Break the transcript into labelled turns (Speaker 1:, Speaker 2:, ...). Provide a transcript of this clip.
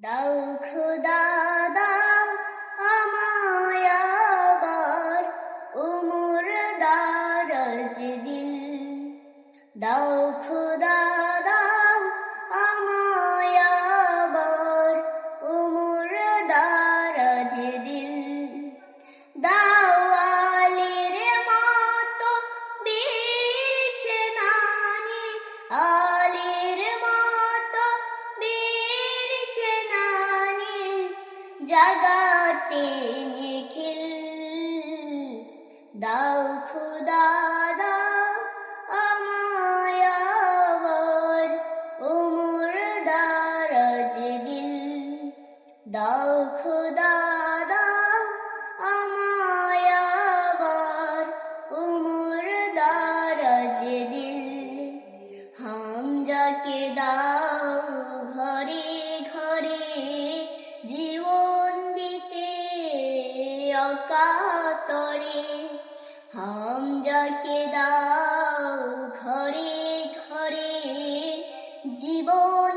Speaker 1: দাও খোদা দাও আমায় আবার উমর দারাজ দিল। দাও খোদা দাও আমায় আবার উমর দারাজ দিল। দাও আলীর মতো বীর সেনানী, আলীর মতো বীর সেনানী জাগাতে নিখিল। দাও খোদা দাও আমায় আবার উমর দারাজ দিল। দাও খোদা দাও আমায় আবার উমর দারাজ দিল। হামজাকে দাও ঘরে ঘরে জীবন দিতে অকাতরে। হামজাকে দাও ঘরে ঘরে জীবন